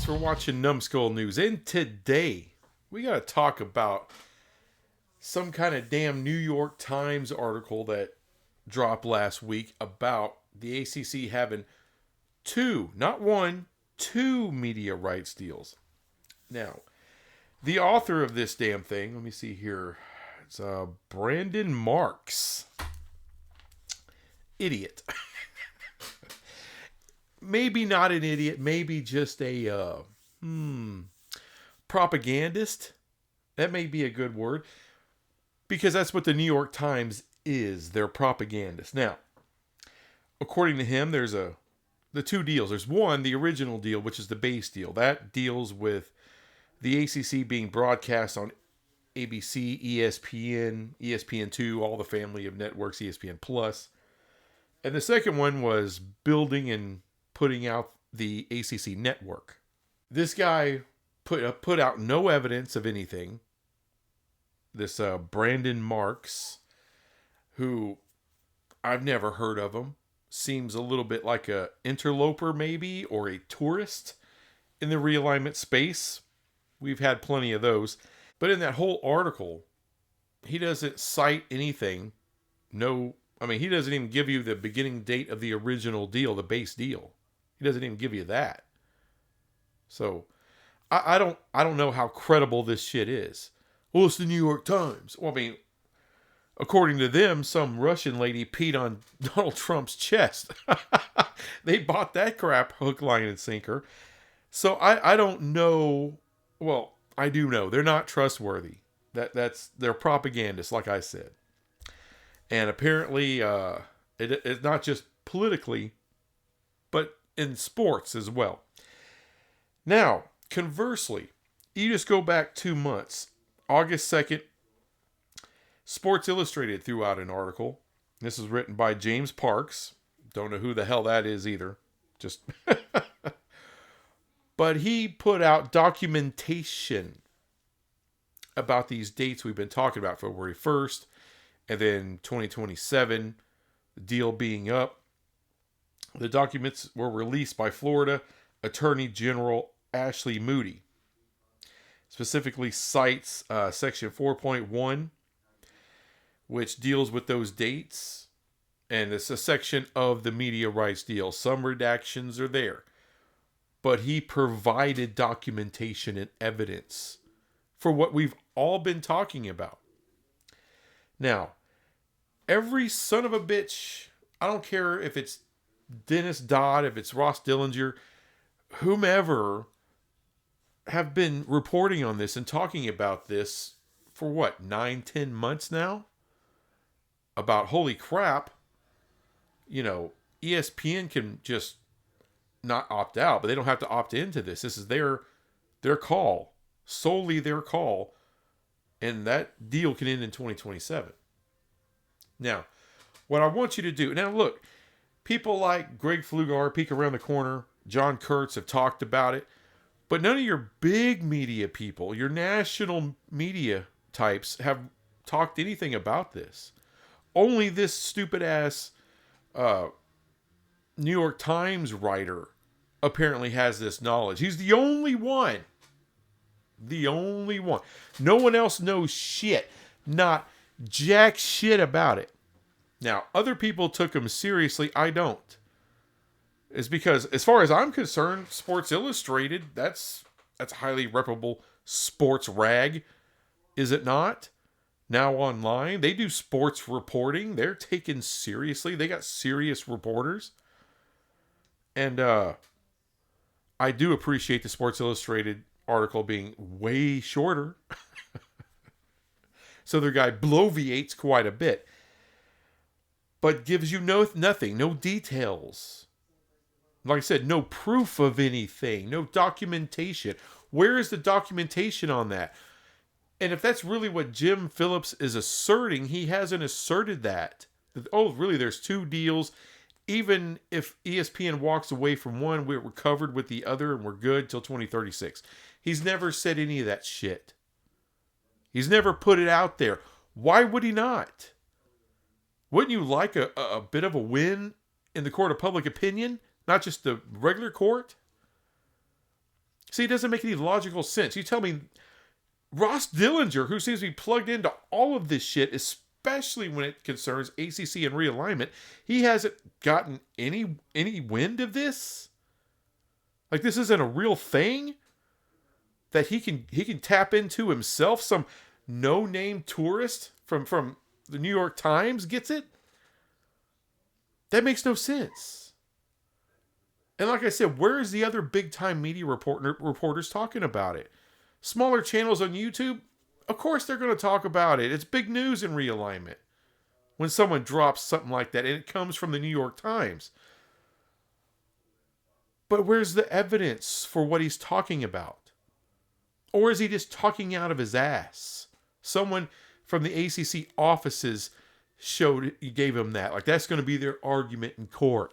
Thanks for watching Numbskull News. And today, we got to talk about some kind of damn New York Times article that dropped last week about the ACC having two, not one, two media rights deals. Now, the author of this damn thing, let me see here. It's Brandon Marks. Idiot. Maybe not an idiot, maybe just a propagandist. That may be a good word, because that's what the New York Times is. They're propagandists. Now, according to him, there's the two deals. There's one, the original deal, which is the base deal. That deals with the ACC being broadcast on ABC, ESPN, ESPN2, all the family of networks, ESPN Plus. And the second one was building and putting out the ACC network. This guy put out no evidence of anything. This Brandon Marks, who I've never heard of him, seems a little bit like a interloper maybe, or a tourist in the realignment space. We've had plenty of those. But in that whole article, he doesn't cite anything. He doesn't even give you the beginning date of the original deal, the base deal. He doesn't even give you that. So, I don't know how credible this shit is. Well, it's the New York Times. Well, according to them, some Russian lady peed on Donald Trump's chest. They bought that crap hook, line, and sinker. So I don't know. Well, I do know. They're not trustworthy. They're propagandists, like I said. And apparently, it's not just politically, but in sports as well. Now, conversely, you just go back 2 months. August 2nd, Sports Illustrated threw out an article. This is written by James Parks. Don't know who the hell that is either. Just But he put out documentation about these dates we've been talking about. February 1st, and then 2027, the deal being up. The documents were released by Florida Attorney General Ashley Moody. Specifically cites Section 4.1, which deals with those dates. And it's a section of the media rights deal. Some redactions are there. But he provided documentation and evidence for what we've all been talking about. Now, every son of a bitch, I don't care if it's Dennis Dodd, if it's Ross Dillinger, whomever, have been reporting on this and talking about this for 9-10 months now? About, holy crap, ESPN can just not opt out, but they don't have to opt into this. This is their call, solely their call, and that deal can end in 2027. Now, what I want you to do, now look, people like Greg Flugar, Peek Around the Corner, John Kurtz have talked about it, but none of your big media people, your national media types, have talked anything about this. Only this stupid ass New York Times writer apparently has this knowledge. He's the only one. The only one. No one else knows shit. Not jack shit about it. Now, other people took him seriously. I don't. It's because, as far as I'm concerned, Sports Illustrated, that's a highly reputable sports rag. Is it not? Now online, they do sports reporting. They're taken seriously. They got serious reporters. And I do appreciate the Sports Illustrated article being way shorter. So their guy bloviates quite a bit. But gives you nothing, no details. Like I said, no proof of anything, no documentation. Where is the documentation on that? And if that's really what Jim Phillips is asserting, he hasn't asserted that. Oh, really, there's two deals. Even if ESPN walks away from one, we're covered with the other and we're good till 2036. He's never said any of that shit. He's never put it out there. Why would he not? Wouldn't you like a bit of a win in the court of public opinion? Not just the regular court? See, it doesn't make any logical sense. You tell me Ross Dillinger, who seems to be plugged into all of this shit, especially when it concerns ACC and realignment, he hasn't gotten any wind of this? Like, this isn't a real thing that he can tap into himself? Some no-name tourist from the New York Times gets it? That makes no sense. And like I said, where is the other big-time media reporters talking about it? Smaller channels on YouTube, of course they're going to talk about it. It's big news in realignment when someone drops something like that, and it comes from the New York Times. But where's the evidence for what he's talking about? Or is he just talking out of his ass? Someone from the ACC offices gave him that. Like, that's going to be their argument in court.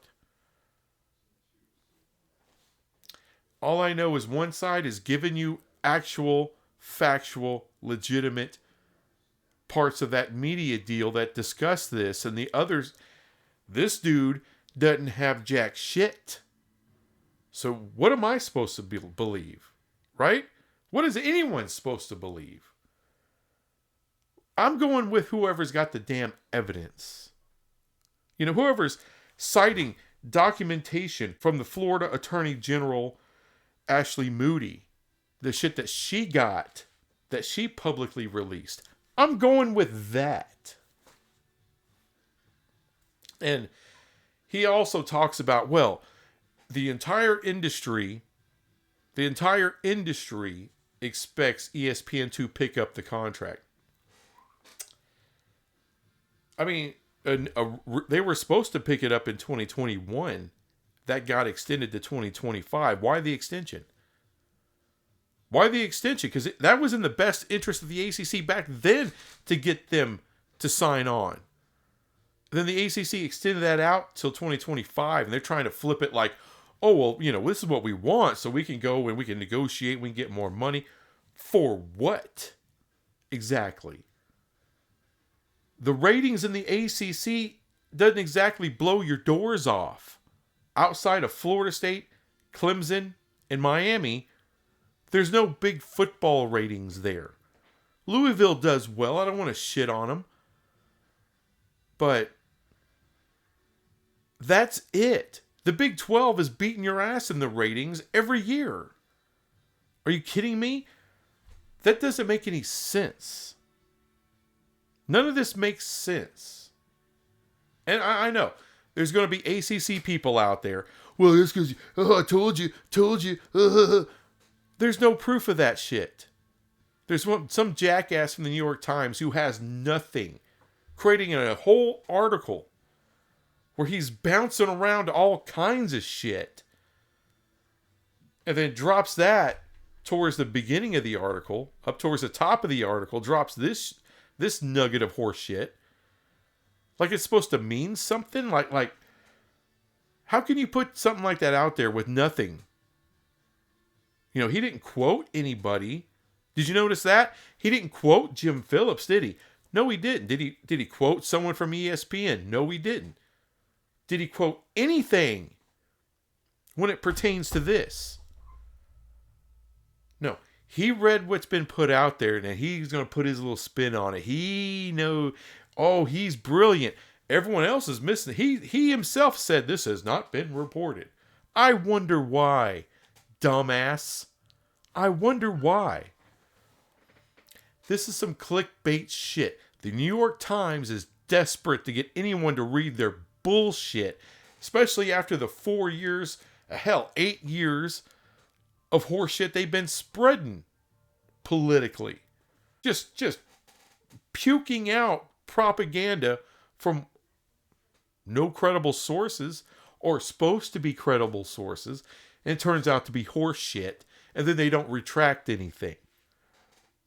All I know is one side is giving you actual, factual, legitimate parts of that media deal that discuss this, and the others, this dude doesn't have jack shit. So what am I supposed to believe? Right? What is anyone supposed to believe? I'm going with whoever's got the damn evidence. You know, whoever's citing documentation from the Florida Attorney General Ashley Moody, the shit that she got, that she publicly released. I'm going with that. And he also talks about, well, the entire industry expects ESPN to pick up the contract. I mean, they were supposed to pick it up in 2021. That got extended to 2025. Why the extension? Why the extension? Because that was in the best interest of the ACC back then to get them to sign on. Then the ACC extended that out till 2025, and they're trying to flip it like, oh, well, you know, this is what we want, so we can go and we can negotiate, we can get more money. For what? Exactly. The ratings in the ACC doesn't exactly blow your doors off. Outside of Florida State, Clemson, and Miami, there's no big football ratings there. Louisville does well. I don't want to shit on them. But that's it. The Big 12 is beating your ass in the ratings every year. Are you kidding me? That doesn't make any sense. None of this makes sense. And I know there's going to be ACC people out there. Well, it's because, I told you. There's no proof of that shit. There's some jackass from the New York Times who has nothing, creating a whole article where he's bouncing around all kinds of shit, and then drops that towards the beginning of the article, up towards the top of the article, drops this nugget of horse shit. Like it's supposed to mean something? Like, how can you put something like that out there with nothing? You know, he didn't quote anybody. Did you notice that? He didn't quote Jim Phillips, did he? No, he didn't. Did he quote someone from ESPN? No, he didn't. Did he quote anything when it pertains to this? No. He read what's been put out there, and he's going to put his little spin on it. He knows, oh, he's brilliant. Everyone else is missing. He himself said this has not been reported. I wonder why, dumbass. I wonder why. This is some clickbait shit. The New York Times is desperate to get anyone to read their bullshit, especially after the 4 years, hell, 8 years of horseshit they've been spreading politically. Just puking out propaganda from no credible sources or supposed to be credible sources, and it turns out to be horseshit, and then they don't retract anything.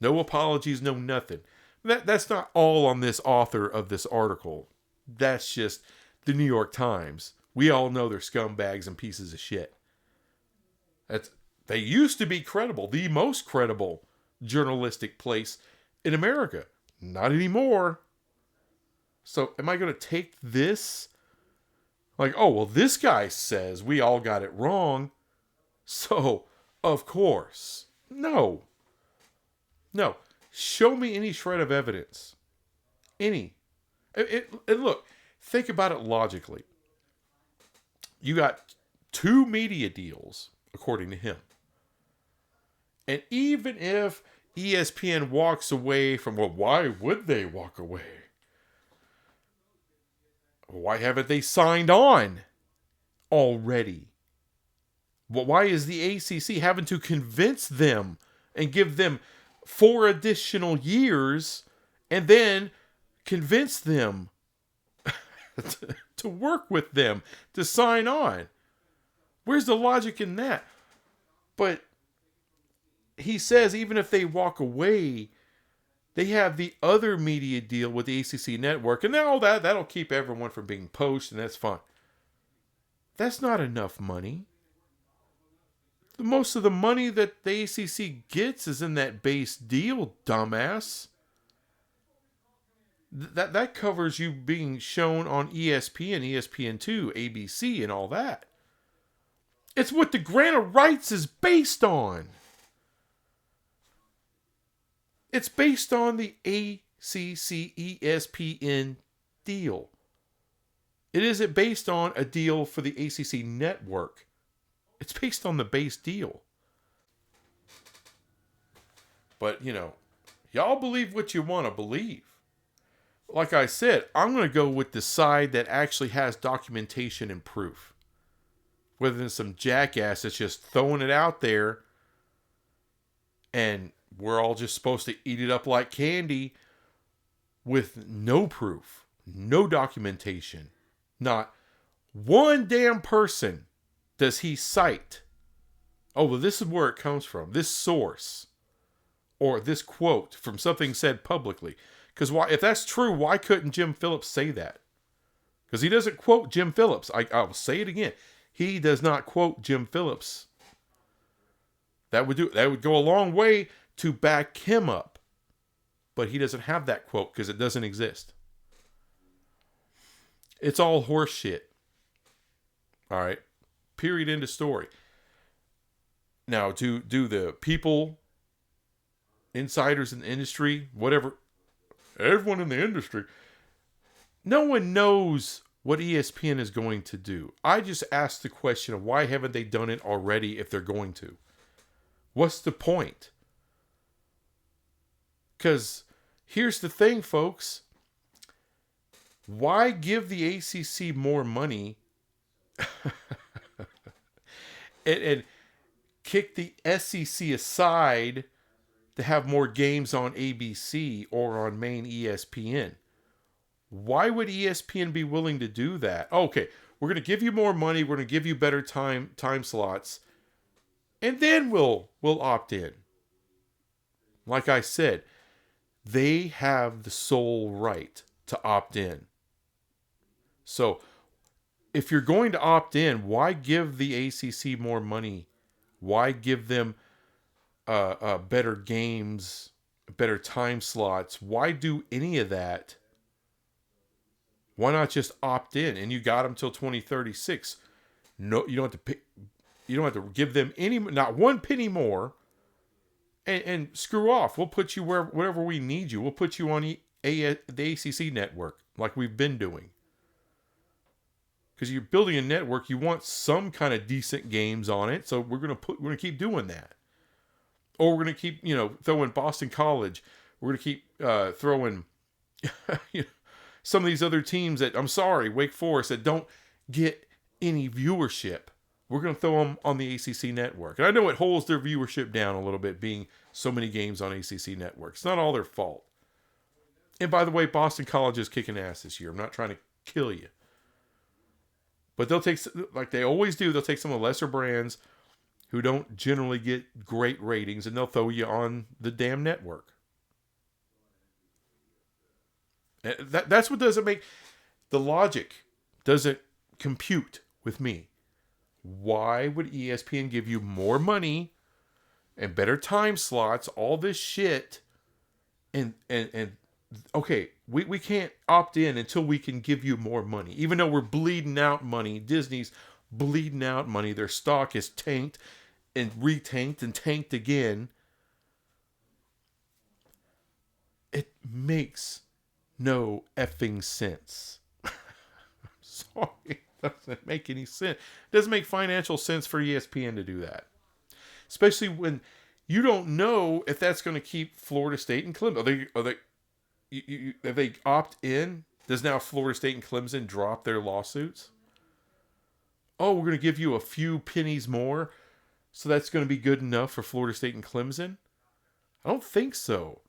No apologies, no nothing. That's not all on this author of this article. That's just the New York Times. We all know they're scumbags and pieces of shit. They used to be credible, the most credible journalistic place in America. Not anymore. So am I going to take this? Like, oh, well, this guy says we all got it wrong. So Of course. No. No. Show me any shred of evidence. Any. Look, think about it logically. You got 2 media deals, according to him. And even if ESPN walks away from, well, why would they walk away? Why haven't they signed on already? Well, why is the ACC having to convince them and give them 4 additional years and then convince them to work with them, to sign on? Where's the logic in that? But he says even if they walk away, they have the other media deal with the ACC network, and now that'll keep everyone from being poached, and that's fine. That's not enough money. Most of the money that the ACC gets is in that base deal, dumbass. That covers you being shown on ESPN, ESPN2, ABC, and all that. It's what the grant of rights is based on. It's based on the ACC ESPN deal. It isn't based on a deal for the ACC network. It's based on the base deal. But, y'all believe what you want to believe. Like I said, I'm going to go with the side that actually has documentation and proof. Rather than some jackass that's just throwing it out there and we're all just supposed to eat it up like candy with no proof, no documentation. Not one damn person does he cite. Oh, well, this is where it comes from. This source or this quote from something said publicly. Because if that's true, why couldn't Jim Phillips say that? Because he doesn't quote Jim Phillips. I will say it again. He does not quote Jim Phillips. That would go a long way to back him up. But he doesn't have that quote because it doesn't exist. It's all horse shit. All right. Period. End of story. Now, do the people, insiders in the industry, whatever, everyone in the industry, no one knows what ESPN is going to do. I just asked the question of why haven't they done it already if they're going to? What's the point? Because here's the thing, folks. Why give the ACC more money and kick the SEC aside to have more games on ABC or on main ESPN? Why would ESPN be willing to do that? Okay, we're going to give you more money. We're going to give you better time slots. And then we'll opt in. Like I said, they have the sole right to opt in. So if you're going to opt in, why give the ACC more money? Why give them better games, better time slots? Why do any of that? Why not just opt in? And you got them till 2036. No, you don't have to pick. You don't have to give them not one penny more. And screw off. We'll put you wherever we need you. We'll put you on the ACC network like we've been doing. Because you're building a network, you want some kind of decent games on it. So we're gonna keep doing that. Or we're gonna keep throwing Boston College. We're gonna keep throwing some of these other teams that, I'm sorry, Wake Forest, that don't get any viewership. We're going to throw them on the ACC network. And I know it holds their viewership down a little bit, being so many games on ACC network. It's not all their fault. And by the way, Boston College is kicking ass this year. I'm not trying to kill you. But they'll take, like they always do, they'll take some of the lesser brands who don't generally get great ratings, and they'll throw you on the damn network. That's what doesn't make, the logic doesn't compute with me. Why would ESPN give you more money and better time slots, all this shit, and okay, we can't opt in until we can give you more money. Even though we're bleeding out money, Disney's bleeding out money, their stock is tanked, and retanked and tanked again. It makes no effing sense. Sorry, it doesn't make any sense. It doesn't make financial sense for ESPN to do that. Especially when you don't know if that's going to keep Florida State and Clemson. If they opt in, does now Florida State and Clemson drop their lawsuits? Oh, we're going to give you a few pennies more, so that's going to be good enough for Florida State and Clemson? I don't think so.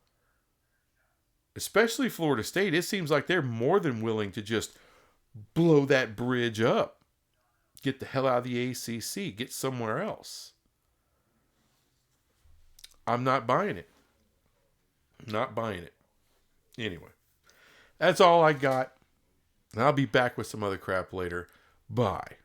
Especially Florida State, it seems like they're more than willing to just blow that bridge up. Get the hell out of the ACC. Get somewhere else. I'm not buying it. Not buying it. Anyway, that's all I got. I'll be back with some other crap later. Bye.